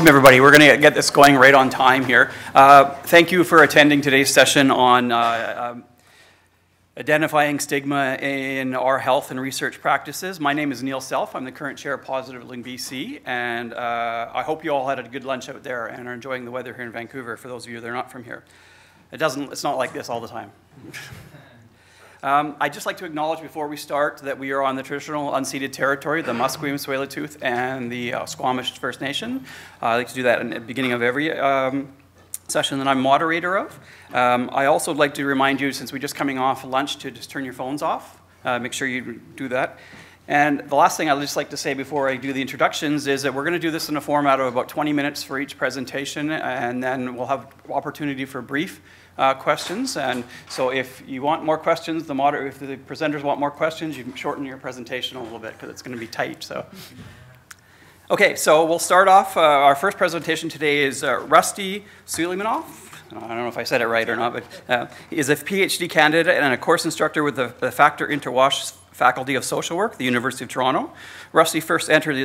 welcome everybody. We're going to get this going right on time here. Thank you for attending today's session on identifying stigma in our health and research practices. My name is Neil Self. I'm the current chair of Positive Living BC, and I hope you all had a good lunch out there and are enjoying the weather here in Vancouver, for those of you that are not from here. It's not like this all the time. I'd just like to acknowledge before we start that we are on the traditional unceded territory, the Musqueam, Tsleil-Waututh, and the Squamish First Nation. I like to do that in the beginning of every session that I'm moderator of. I also would like to remind you, since we're just coming off lunch, to just turn your phones off. Make sure you do that. And the last thing I'd just like to say before I do the introductions is that we're going to do this in a format of about 20 minutes for each presentation, and then we'll have opportunity for brief questions. And so if you want more questions, if the presenters want more questions, you can shorten your presentation a little bit because it's going to be tight. So, okay, so we'll start off. Our first presentation today is Rusty Souleymanov. I don't know if I said it right or not, but he is a PhD candidate and a course instructor with the Factor Interwash Faculty of Social Work, the University of Toronto. Rusty first entered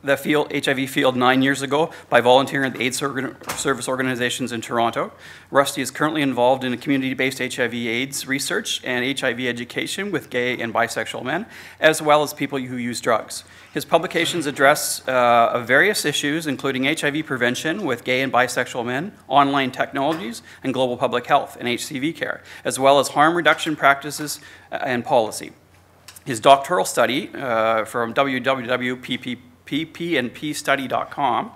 the HIV field 9 years ago by volunteering at the AIDS service organizations in Toronto. Rusty is currently involved in a community-based HIV/AIDS research and HIV education with gay and bisexual men, as well as people who use drugs. His publications address various issues, including HIV prevention with gay and bisexual men, online technologies, and global public health and HCV care, as well as harm reduction practices and policy. His doctoral study from www.PNPstudy.com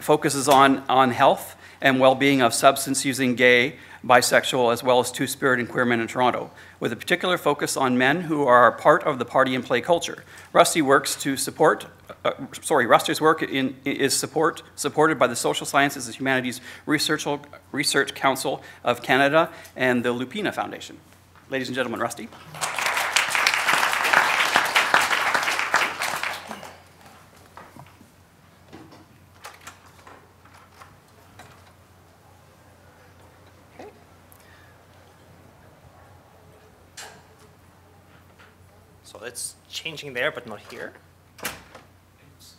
focuses on health and well-being of substance-using gay, bisexual, as well as two-spirit and queer men in Toronto, with a particular focus on men who are part of the party and play culture. Rusty's work is supported by the Social Sciences and Humanities Research Council of Canada and the Lupina Foundation. Ladies and gentlemen, Rusty. So it's changing there, but not here. Yeah. Is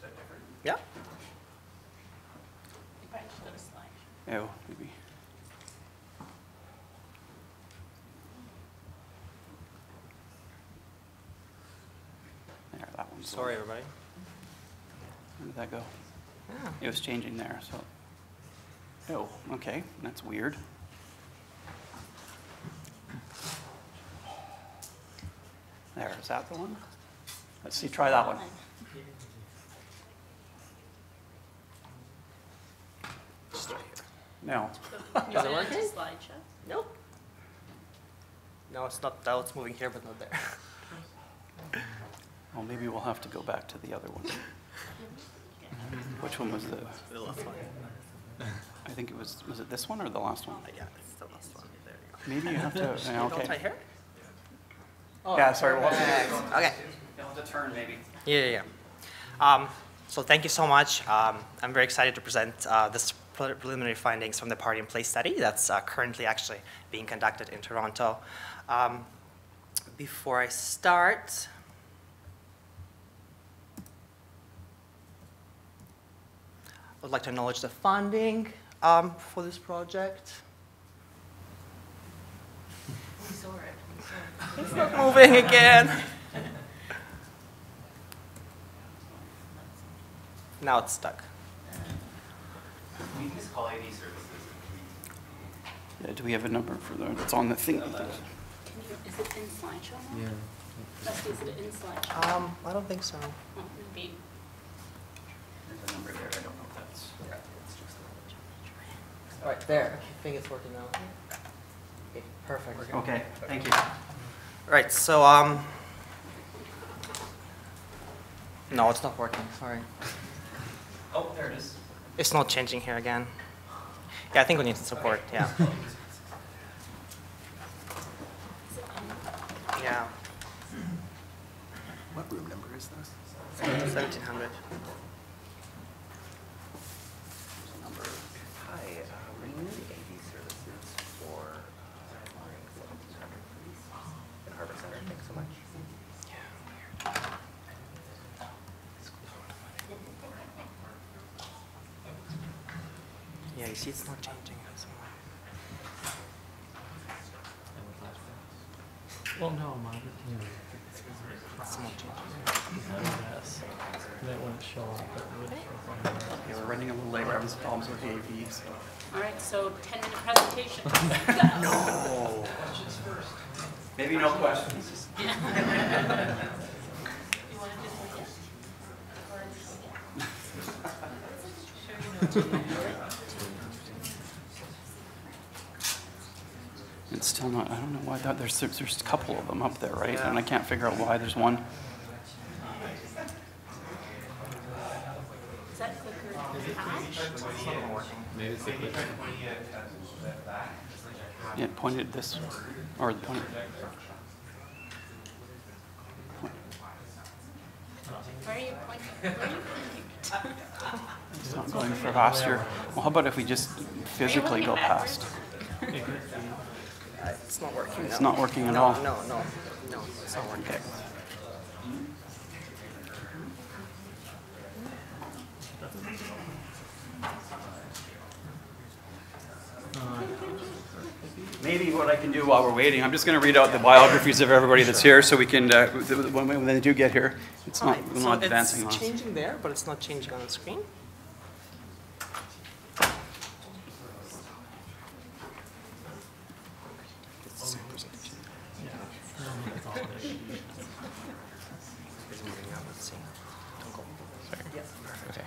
that different? Yeah. You probably should have a slide. Oh, maybe. There, that one. Sorry, everybody. Where did that go? Yeah. It was changing there, so. Oh, okay, that's weird. There, is that the one? Let's see, try that one. Just right here. No. Is it working? Slideshow? Nope. No, it's not. Now it's moving here, but not there. Well, maybe we'll have to go back to the other one. Which one was the last one? I think it was it this one or the last one? Yeah, it's the last one. There you go. Maybe you have to, okay. Right here? Oh, yeah, sorry. We'll have to, okay. You'll have to turn, maybe. Yeah. So thank you so much. I'm very excited to present this preliminary findings from the party and play study that's currently actually being conducted in Toronto. Before I start, I would like to acknowledge the funding for this project. We saw it. It's not moving again. Now it's stuck. We just call AD services. Yeah, do we have a number for that? It's on the thing. Is it in slideshow now? Yeah. Rusty, is it in slideshow? I don't think so. Oh, maybe. There's a number there. I don't know if that's. Yeah, it's just All right, there. I think it's working now. Okay, perfect. Okay, thank you. Right, so, no, it's not working, sorry. Oh, there it is. It's not changing here again. Yeah, I think we need support, yeah. Yeah. What room number is this? 1700. Hi, we need AD services for 1700, please. In Harbor Center, thanks so much. Yeah, you see it's not changing. Well, no, mine, It's not changing. yes. That wouldn't show up, but it would show up on the Yeah, we're running a little late. We're having some problems with the AV. So. All right, so 10-minute presentation. No. Maybe no questions. You want to do it again? It's still not. I don't know why that. There's a couple of them up there, right? Yeah. And I can't figure out why there's one. Is that clicker attached? Maybe it's the clicker. Yeah, pointed this, or pointed. Where are you pointing? Where are you pointing? It's not going for faster. Well, how about if we just physically go past? It's not working. It's no. not working at No, all. no, no, no, it's not working. Okay. Maybe what I can do while we're waiting, I'm just going to read out the biographies of everybody that's here, so we can, when they do get here, it's not, Alright, we're so not advancing on it's us. changing there, but it's not changing on the screen. It's the same presentation. It's moving up, let's see. Don't go. Okay.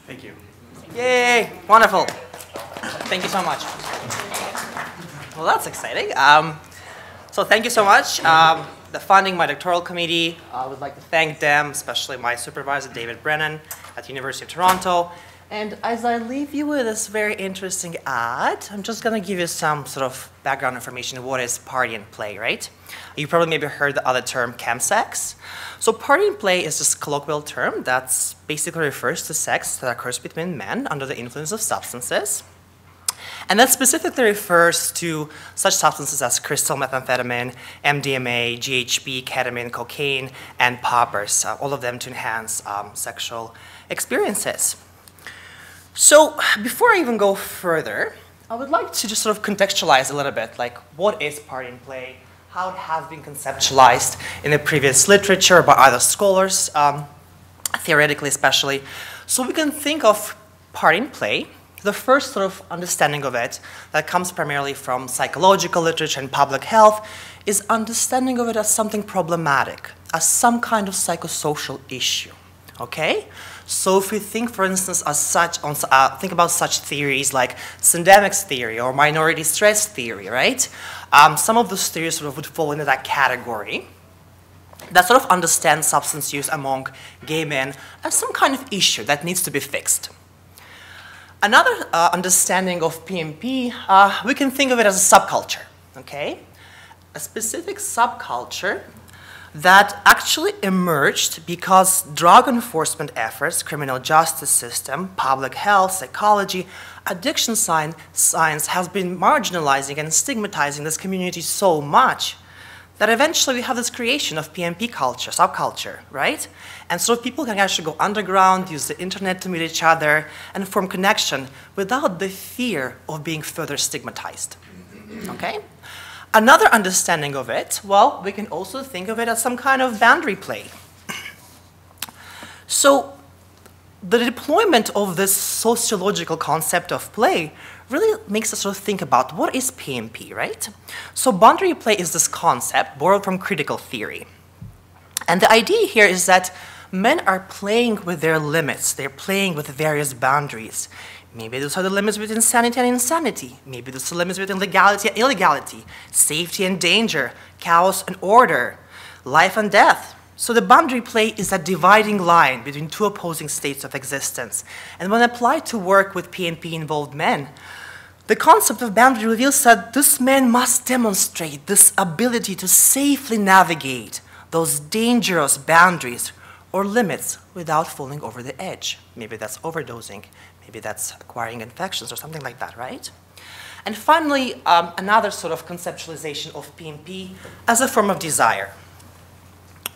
Thank you. Yay! Wonderful. Thank you so much. Well, that's exciting. So thank you so much. The funding, my doctoral committee, I would like to thank them, especially my supervisor, David Brennan, at the University of Toronto. And as I leave you with this very interesting ad, I'm just going to give you some sort of background information of what is party and play, right? You probably maybe heard the other term, chemsex. So party and play is this colloquial term that basically refers to sex that occurs between men under the influence of substances. And that specifically refers to such substances as crystal methamphetamine, MDMA, GHB, ketamine, cocaine, and poppers, all of them to enhance sexual experiences. So before I even go further, I would like to just sort of contextualize a little bit, like what is party and play, how it has been conceptualized in the previous literature by other scholars, theoretically especially. So we can think of party and play. The first sort of understanding of it that comes primarily from psychological literature and public health is understanding of it as something problematic, as some kind of psychosocial issue, okay? So if we think, for instance, think about such theories like syndemics theory or minority stress theory, right? Some of those theories sort of would fall into that category that sort of understand substance use among gay men as some kind of issue that needs to be fixed. Another understanding of PNP, we can think of it as a subculture, okay? A specific subculture that actually emerged because drug enforcement efforts, criminal justice system, public health, psychology, addiction science has been marginalizing and stigmatizing this community so much that eventually we have this creation of PNP culture, subculture, right? And so people can actually go underground, use the internet to meet each other, and form connection without the fear of being further stigmatized, okay? Another understanding of it, well, we can also think of it as some kind of boundary play. So the deployment of this sociological concept of play really makes us sort of think about what is PNP, right? So boundary play is this concept borrowed from critical theory. And the idea here is that men are playing with their limits. They're playing with various boundaries. Maybe those are the limits between sanity and insanity. Maybe those are the limits between legality and illegality, safety and danger, chaos and order, life and death. So the boundary play is a dividing line between two opposing states of existence. And when applied to work with PNP-involved men, the concept of boundary reveals that this man must demonstrate this ability to safely navigate those dangerous boundaries or limits without falling over the edge. Maybe that's overdosing, maybe that's acquiring infections or something like that, right? And finally, another sort of conceptualization of PNP as a form of desire.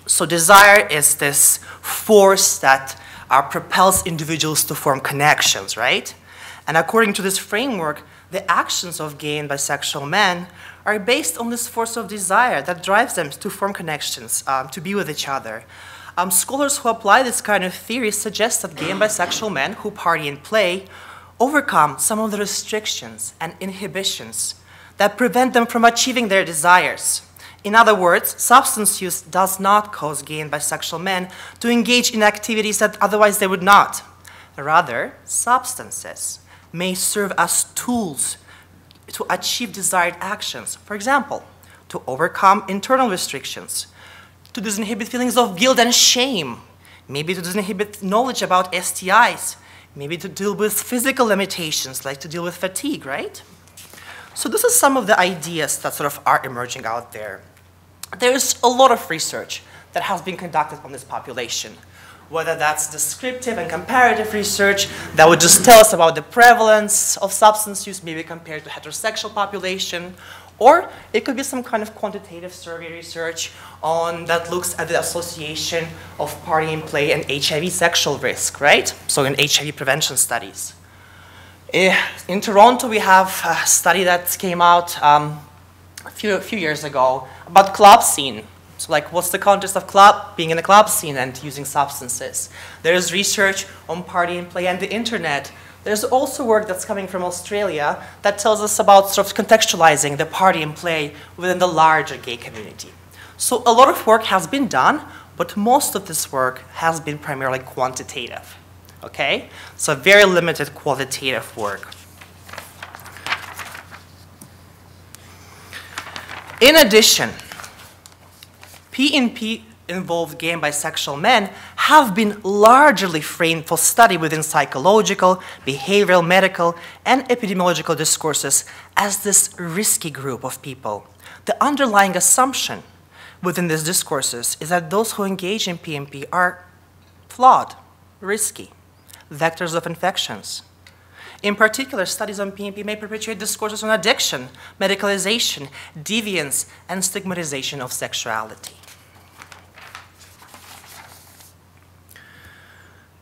So desire is this force that propels individuals to form connections, right? And according to this framework, the actions of gay and bisexual men are based on this force of desire that drives them to form connections, to be with each other. Scholars who apply this kind of theory suggest that gay and bisexual men who party and play overcome some of the restrictions and inhibitions that prevent them from achieving their desires. In other words, substance use does not cause gay and bisexual men to engage in activities that otherwise they would not. Rather, substances may serve as tools to achieve desired actions. For example, to overcome internal restrictions, to disinhibit feelings of guilt and shame, maybe to disinhibit knowledge about STIs, maybe to deal with physical limitations, like to deal with fatigue, right? So this is some of the ideas that sort of are emerging out there. There's a lot of research that has been conducted on this population, whether that's descriptive and comparative research that would just tell us about the prevalence of substance use, maybe compared to heterosexual population, or it could be some kind of quantitative survey research that looks at the association of party and play and HIV sexual risk, right? So in HIV prevention studies. In Toronto, we have a study that came out a few years ago about club scene. So like, what's the context of being in a club scene and using substances? There's research on party and play and the internet. There's also work that's coming from Australia that tells us about sort of contextualizing the party and play within the larger gay community. So a lot of work has been done, but most of this work has been primarily quantitative. Okay? So very limited qualitative work. In addition, PNP involved gay and bisexual men have been largely framed for study within psychological, behavioral, medical, and epidemiological discourses as this risky group of people. The underlying assumption within these discourses is that those who engage in PNP are flawed, risky, vectors of infections. In particular, studies on PNP may perpetuate discourses on addiction, medicalization, deviance, and stigmatization of sexuality.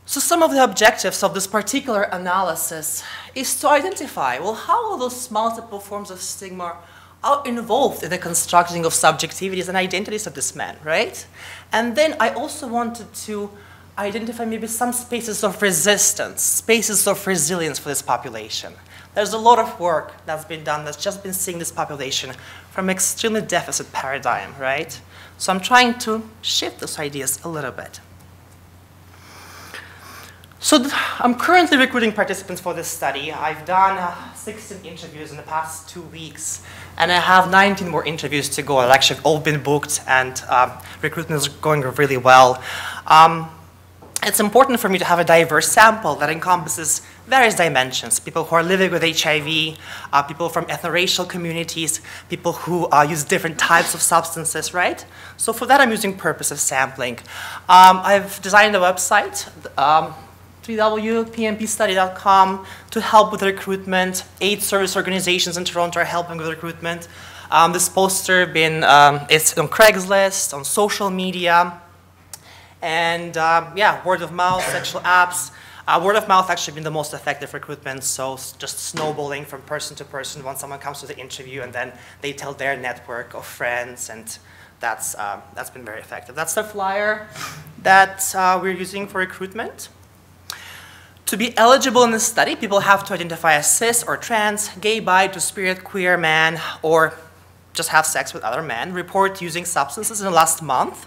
So some of the objectives of this particular analysis is to identify, well, how are those multiple forms of stigma are involved in the constructing of subjectivities and identities of this man, right? And then I also wanted to identify maybe some spaces of resistance, spaces of resilience for this population. There's a lot of work that's been done that's just been seeing this population from extremely deficit paradigm, right? So I'm trying to shift those ideas a little bit. So I'm currently recruiting participants for this study. I've done 16 interviews in the past 2 weeks, and I have 19 more interviews to go. They've actually all been booked, and recruitment is going really well. It's important for me to have a diverse sample that encompasses various dimensions: people who are living with HIV, people from ethno-racial communities, people who use different types of substances, right? So for that, I'm using purposive sampling. I've designed a website, www.pnpstudy.com, to help with recruitment. 8 service organizations in Toronto are helping with recruitment. This poster it's on Craigslist, on social media, and yeah, word of mouth, sexual apps. Word of mouth actually been the most effective recruitment, so just snowballing from person to person once someone comes to the interview, and then they tell their network of friends, and that's been very effective. That's the flyer that we're using for recruitment. To be eligible in this study, people have to identify as cis or trans, gay, bi, two-spirit, queer man, or just have sex with other men, report using substances in the last month,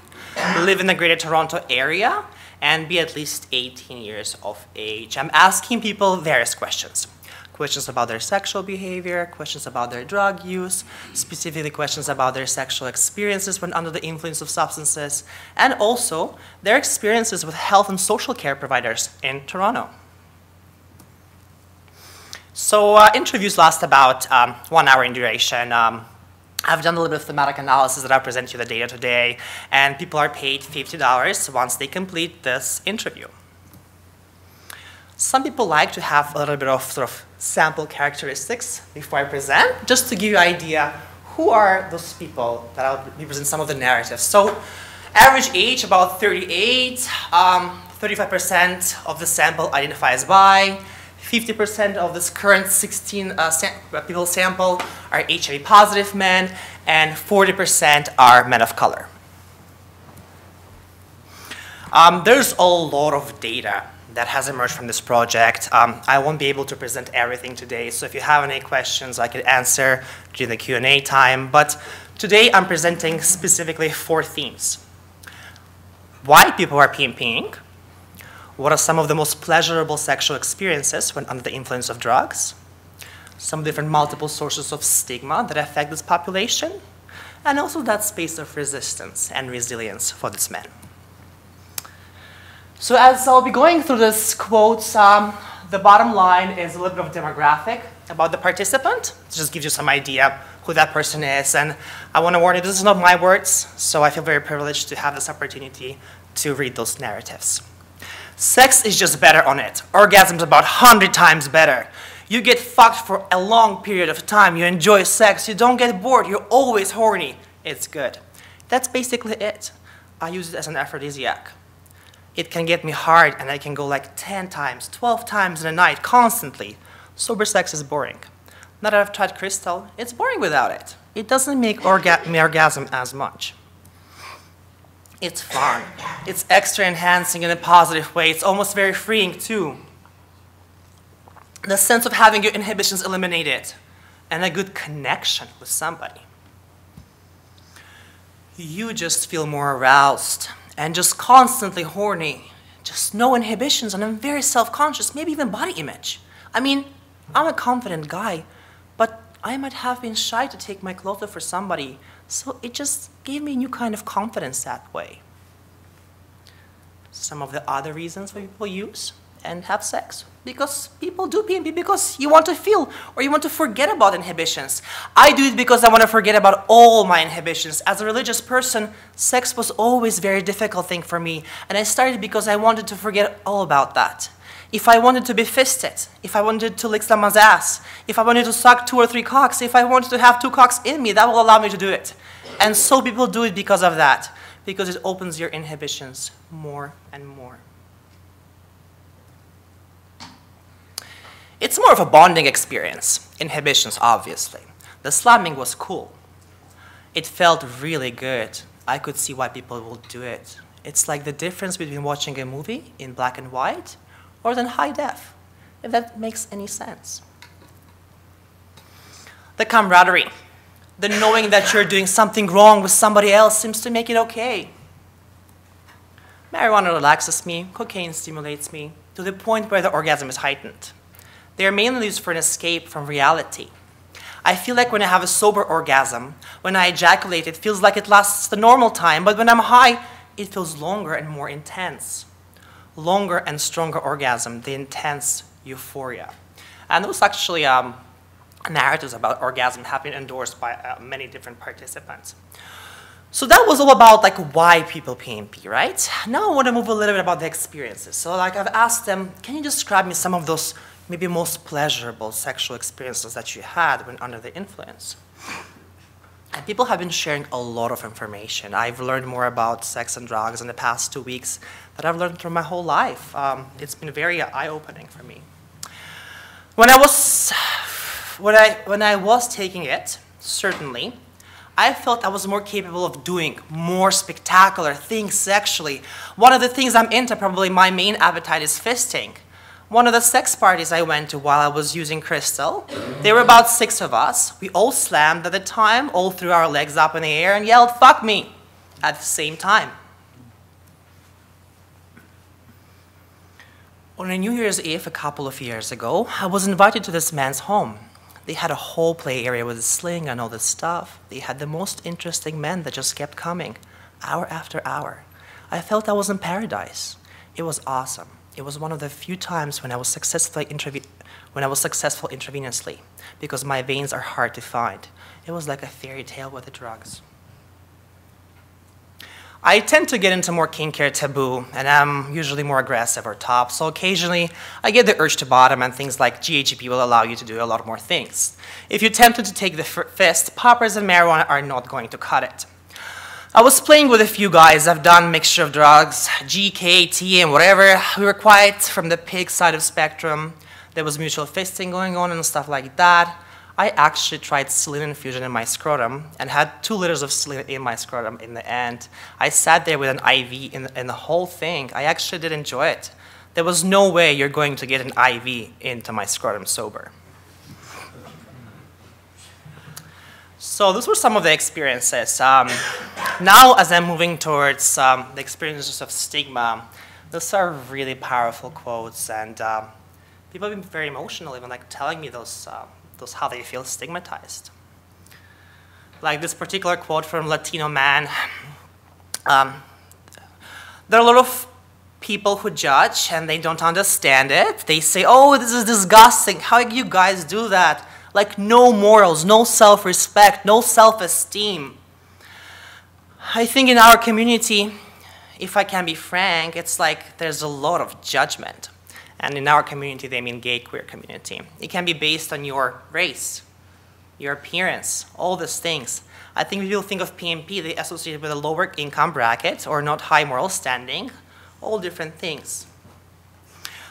live in the Greater Toronto area, and be at least 18 years of age. I'm asking people various questions. Questions about their sexual behavior, questions about their drug use, specifically questions about their sexual experiences when under the influence of substances, and also their experiences with health and social care providers in Toronto. So interviews last about 1 hour in duration. I've done a little bit of thematic analysis that I'll present you the data today, and people are paid $50 once they complete this interview. Some people like to have a little bit of sort of sample characteristics before I present, just to give you an idea who are those people that I'll be presenting some of the narratives. So average age about 38, 35% of the sample identify as bi, 50% of this current 16 people sample are HIV positive men, and 40% are men of color. There's a lot of data that has emerged from this project. I won't be able to present everything today, so if you have any questions, I could answer during the Q&A time. But today, I'm presenting specifically 4 themes. Why people are PNPing, what are some of the most pleasurable sexual experiences when under the influence of drugs, some different multiple sources of stigma that affect this population, and also that space of resistance and resilience for these men. So as I'll be going through this quotes, the bottom line is a little bit of demographic about the participant. It just gives you some idea who that person is. And I want to warn you, this is not my words, so I feel very privileged to have this opportunity to read those narratives. Sex is just better on it. Orgasm's about 100 times better. You get fucked for a long period of time. You enjoy sex. You don't get bored. You're always horny. It's good. That's basically it. I use it as an aphrodisiac. It can get me hard, and I can go like 10 times, 12 times in a night, constantly. Sober sex is boring. Now that I've tried crystal, it's boring without it. It doesn't make me orgasm as much. It's fun. It's extra enhancing in a positive way. It's almost very freeing too. The sense of having your inhibitions eliminated and a good connection with somebody. You just feel more aroused and just constantly horny. Just no inhibitions, and I'm very self-conscious, maybe even body image. I mean, I'm a confident guy, but I might have been shy to take my clothes off for somebody, so it just gave me a new kind of confidence that way. Some of the other reasons why people use and have sex. Because people do PNP because you want to feel or you want to forget about inhibitions. I do it because I want to forget about all my inhibitions. As a religious person, sex was always a very difficult thing for me. And I started because I wanted to forget all about that. If I wanted to be fisted, if I wanted to lick someone's ass, if I wanted to suck 2 or 3 cocks, if I wanted to have 2 cocks in me, that will allow me to do it. And so people do it because of that. Because it opens your inhibitions more and more. It's more of a bonding experience. Inhibitions, obviously. The slamming was cool. It felt really good. I could see why people will do it. It's like the difference between watching a movie in black and white or in high def, if that makes any sense. The camaraderie. The knowing that you're doing something wrong with somebody else seems to make it okay. Marijuana relaxes me, cocaine stimulates me, to the point where the orgasm is heightened. They are mainly used for an escape from reality. I feel like when I have a sober orgasm, when I ejaculate, it feels like it lasts the normal time, but when I'm high, it feels longer and more intense. Longer and stronger orgasm, the intense euphoria. And those actually narratives about orgasm have been endorsed by many different participants. So that was all about like why people PNP, right? Now I want to move a little bit about the experiences. So like I've asked them, can you describe me some of those maybe most pleasurable sexual experiences that you had when under the influence? And people have been sharing a lot of information. I've learned more about sex and drugs in the past 2 weeks that I've learned through my whole life. It's been very eye-opening for me. When I was taking it, certainly, I felt I was more capable of doing more spectacular things sexually. One of the things I'm into, probably my main appetite, is fisting. One of the sex parties I went to while I was using crystal, there were about 6 of us. We all slammed at the time, all threw our legs up in the air and yelled, "Fuck me," at the same time. On a New Year's Eve a couple of years ago, I was invited to this man's home. They had a whole play area with a sling and all this stuff. They had the most interesting men that just kept coming, hour after hour. I felt I was in paradise. It was awesome. It was one of the few times when I was successful intravenously, because my veins are hard to find. It was like a fairy tale with the drugs. I tend to get into more kink-care taboo, and I'm usually more aggressive or top, so occasionally I get the urge to bottom, and things like GHB will allow you to do a lot more things. If you're tempted to take the fist, poppers and marijuana are not going to cut it. I was playing with a few guys. I've done a mixture of drugs, G, K, T, and whatever. We were quite from the pig side of spectrum. There was mutual fisting going on and stuff like that. I actually tried saline infusion in my scrotum and had 2 liters of saline in my scrotum in the end. I sat there with an IV in the whole thing. I actually did enjoy it. There was no way you're going to get an IV into my scrotum sober. So those were some of the experiences. Now, as I'm moving towards the experiences of stigma, those are really powerful quotes, and people have been very emotional, even like telling me those how they feel stigmatized. Like this particular quote from Latino man. There are a lot of people who judge and they don't understand it. They say, oh, this is disgusting. How you guys do that? Like no morals, no self-respect, no self-esteem. I think in our community, if I can be frank, it's like there's a lot of judgment. And in our community, they mean gay, queer community. It can be based on your race, your appearance, all these things. I think when people think of PNP, they associate it with a lower income bracket or not high moral standing, all different things.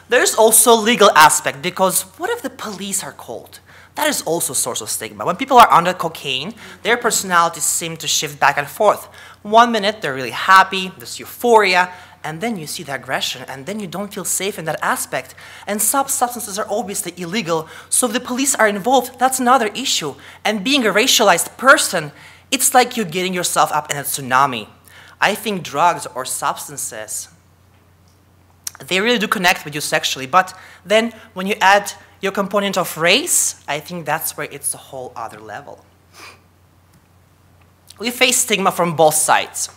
There's also legal aspect, because what if the police are called? That is also a source of stigma. When people are under cocaine, their personalities seem to shift back and forth. 1 minute, they're really happy, there's euphoria, and then you see the aggression, and then you don't feel safe in that aspect. And substances are obviously illegal, so if the police are involved, that's another issue. And being a racialized person, it's like you're getting yourself up in a tsunami. I think drugs or substances, they really do connect with you sexually, but then when you add your component of race, I think that's where it's a whole other level. We face stigma from both sides.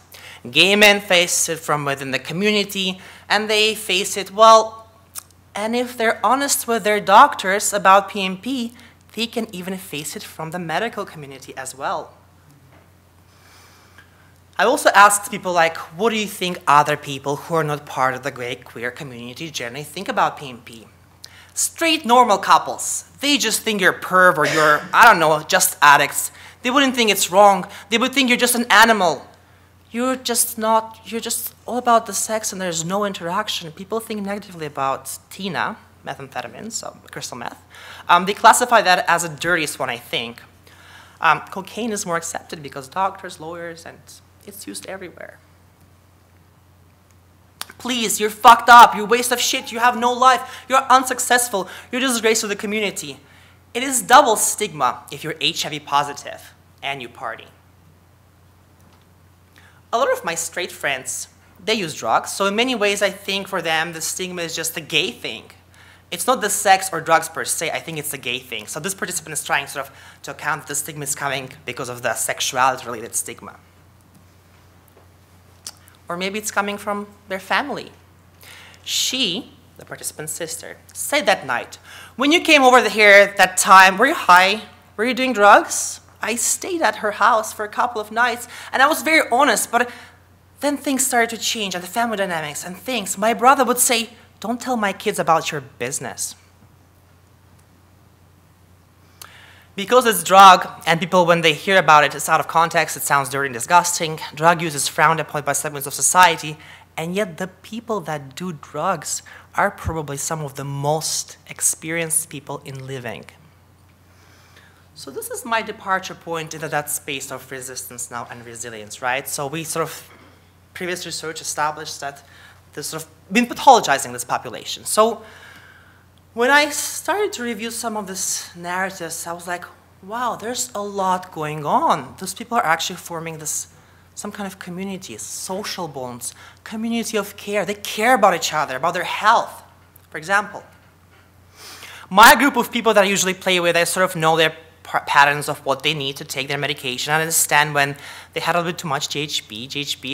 Gay men face it from within the community, and they face it, well, and if they're honest with their doctors about PNP, they can even face it from the medical community as well. I also asked people like, what do you think other people who are not part of the gay queer community generally think about PNP? Straight normal couples, they just think you're a perv or you're, I don't know, just addicts. They wouldn't think it's wrong. They would think you're just an animal. You're just all about the sex and there's no interaction. People think negatively about Tina, methamphetamine, so crystal meth. They classify that as the dirtiest one, I think. Cocaine is more accepted because doctors, lawyers, and it's used everywhere. Please, you're fucked up, you're a waste of shit, you have no life, you're unsuccessful, you're a disgrace to the community. It is double stigma if you're HIV positive and you party. A lot of my straight friends, they use drugs, so in many ways I think for them the stigma is just a gay thing. It's not the sex or drugs per se, I think it's the gay thing. So this participant is trying sort of to account that the stigma is coming because of the sexuality-related stigma. Or maybe it's coming from their family. She, the participant's sister, said that night, when you came over here that time, were you high? Were you doing drugs? I stayed at her house for a couple of nights, and I was very honest, but then things started to change, and the family dynamics and things. My brother would say, don't tell my kids about your business. Because it's drug, and people, when they hear about it, it's out of context, it sounds dirty and disgusting. Drug use is frowned upon by segments of society, and yet the people that do drugs are probably some of the most experienced people in living. So this is my departure point into that space of resistance now and resilience, right? So we sort of, previous research established that there's sort of been pathologizing this population. So when I started to review some of these narratives, I was like, wow, there's a lot going on. Those people are actually forming this, some kind of community, social bonds, community of care. They care about each other, about their health. For example, my group of people that I usually play with, I sort of know their patterns of what they need to take their medication. I understand when they had a little bit too much GHB. GHB,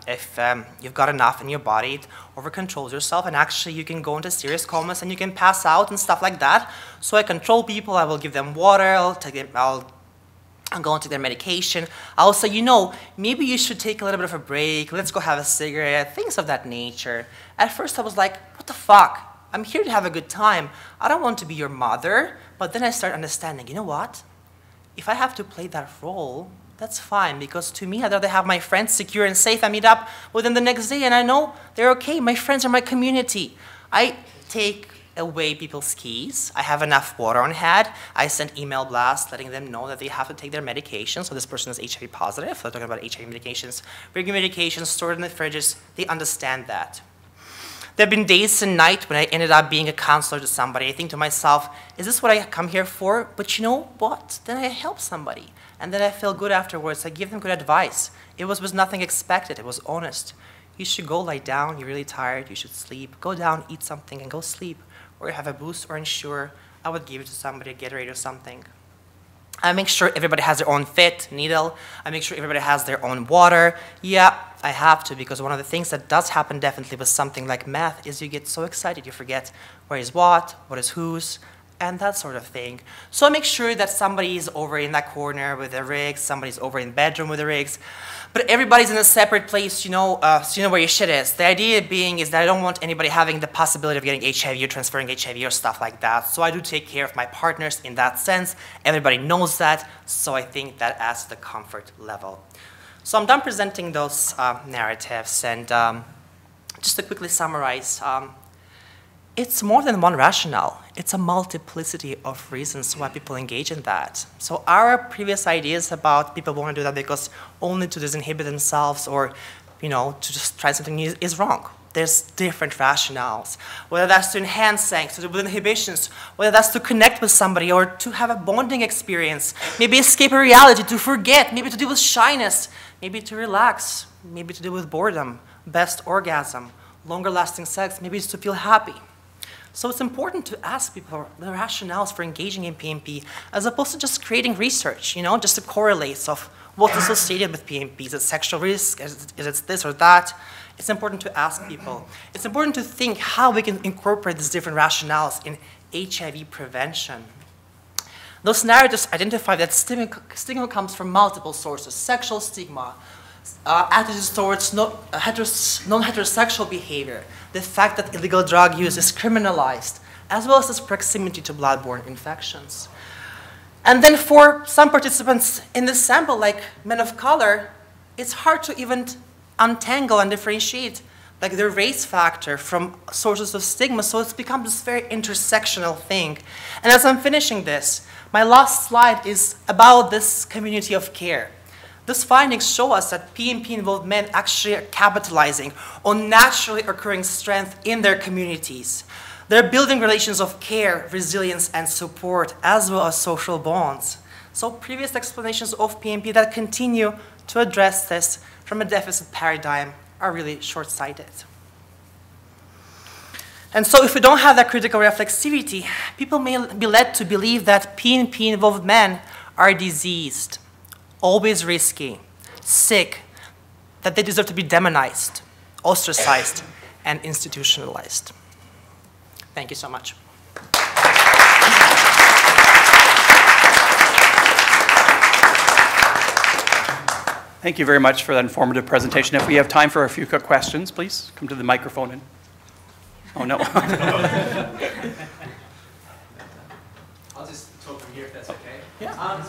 if you've got enough in your body, it over-controls yourself, and actually you can go into serious comas and you can pass out and stuff like that. So I control people. I will give them water. I'll go and take their medication. I'll say, you know, maybe you should take a little bit of a break. Let's go have a cigarette, things of that nature. At first I was like, what the fuck? I'm here to have a good time. I don't want to be your mother. But then I start understanding, you know what? If I have to play that role, that's fine. Because to me, I'd rather have my friends secure and safe. I meet up with them the next day and I know they're okay. My friends are my community. I take away people's keys. I have enough water on hand. I send email blasts letting them know that they have to take their medication. So this person is HIV positive. So they're talking about HIV medications. Regular medications stored in the fridges. They understand that. There have been days and nights when I ended up being a counselor to somebody. I think to myself, is this what I come here for? But you know what? Then I help somebody. And then I feel good afterwards. I give them good advice. It was nothing expected. It was honest. You should go lie down. You're really tired. You should sleep. Go down, eat something, and go sleep. Or have a Boost or Ensure. I would give it to somebody, a Gatorade or something. I make sure everybody has their own fit, needle. I make sure everybody has their own water. Yeah, I have to, because one of the things that does happen definitely with something like meth is you get so excited you forget where is what is whose, and that sort of thing. So I make sure that somebody is over in that corner with the rigs, somebody's over in the bedroom with the rigs, but everybody's in a separate place, so you know where your shit is. The idea being is that I don't want anybody having the possibility of getting HIV or transferring HIV or stuff like that. So I do take care of my partners in that sense. Everybody knows that, so I think that adds to the comfort level. So I'm done presenting those narratives, and just to quickly summarize, it's more than one rationale. It's a multiplicity of reasons why people engage in that. So our previous ideas about people want to do that because only to disinhibit themselves or, to just try something new is wrong. There's different rationales, whether that's to enhance sex, to with inhibitions, whether that's to connect with somebody or to have a bonding experience, maybe escape a reality, to forget, maybe to deal with shyness, maybe to relax, maybe to deal with boredom, best orgasm, longer lasting sex, maybe it's to feel happy. So it's important to ask people the rationales for engaging in PNP as opposed to just creating research, just to correlate of what's associated with PNP. Is it sexual risk? Is it this or that? It's important to ask people. It's important to think how we can incorporate these different rationales in HIV prevention. Those narratives identify that stigma comes from multiple sources: sexual stigma, attitudes towards non-heterosexual behavior, the fact that illegal drug use is criminalized, as well as this proximity to bloodborne infections. And then for some participants in this sample, like men of color, it's hard to even untangle and differentiate the race factor from sources of stigma, so it's become this very intersectional thing. And as I'm finishing this, my last slide is about this community of care. These findings show us that PNP-involved men actually are capitalizing on naturally occurring strength in their communities. They're building relations of care, resilience, and support, as well as social bonds. So previous explanations of PNP that continue to address this from a deficit paradigm are really short-sighted. And so if we don't have that critical reflexivity, people may be led to believe that PNP-involved men are diseased, always risky, sick, that they deserve to be demonized, ostracized, and institutionalized. Thank you so much. Thank you very much for that informative presentation. If we have time for a few quick questions, please come to the microphone. And oh, no. I'll just talk from here if that's okay. Yeah.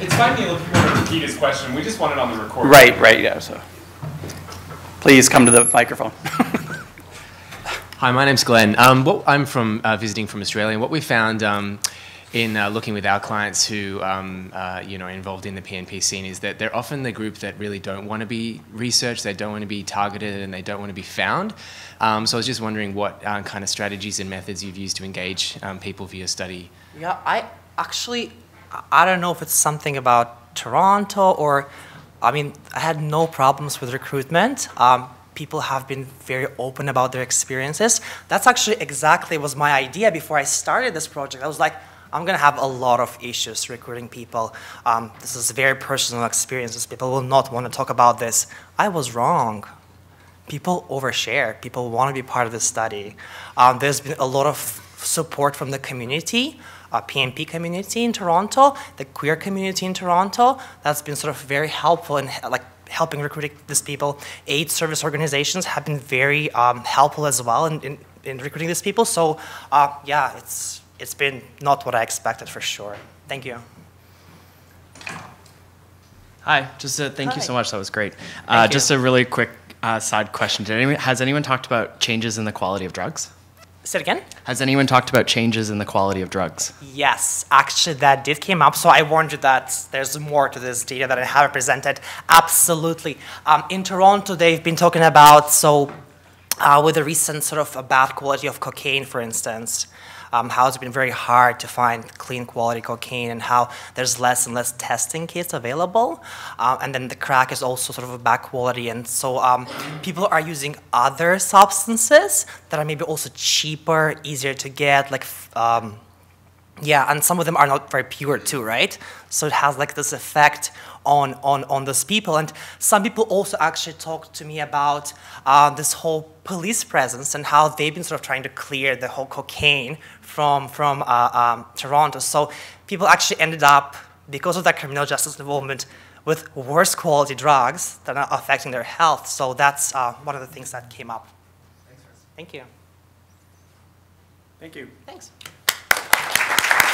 It's fine me looking forward to Peter's question. We just want it on the recording. Right, yeah. So please come to the microphone. Hi, my name's Glenn. I'm visiting from Australia, and what we found in looking with our clients who are involved in the PNP scene is that they're often the group that really don't want to be researched, they don't want to be targeted, and they don't want to be found. So I was just wondering what kind of strategies and methods you've used to engage people for your study. Yeah, I don't know if it's something about Toronto or, I had no problems with recruitment. People have been very open about their experiences. That's actually exactly was my idea before I started this project. I was like, I'm going to have a lot of issues recruiting people. This is very personal experiences. People will not want to talk about this. I was wrong. People overshare. People want to be part of this study. There's been a lot of support from the community, PNP community in Toronto, the queer community in Toronto. That's been sort of very helpful in helping recruit these people. AIDS service organizations have been very helpful as well in recruiting these people. So yeah, it's been not what I expected for sure. Thank you. Hi, thank you so much. That was great. Thank just you. a really quick side question. Has anyone talked about changes in the quality of drugs? Say it again? Has anyone talked about changes in the quality of drugs? Yes, actually that did came up, so I warned you that there's more to this data that I have presented. Absolutely. In Toronto, they've been talking about, with the recent sort of bad quality of cocaine, for instance, how it's been very hard to find clean quality cocaine and how there's less and less testing kits available. And then the crack is also sort of a bad quality. And so people are using other substances that are maybe also cheaper, easier to get, like, yeah, and some of them are not very pure too, right? So it has like this effect on those people. And some people also actually talked to me about this whole police presence and how they've been sort of trying to clear the whole cocaine from Toronto. So people actually ended up, because of that criminal justice involvement, with worse quality drugs that are affecting their health. So that's one of the things that came up. Thank you. Thank you. Thanks.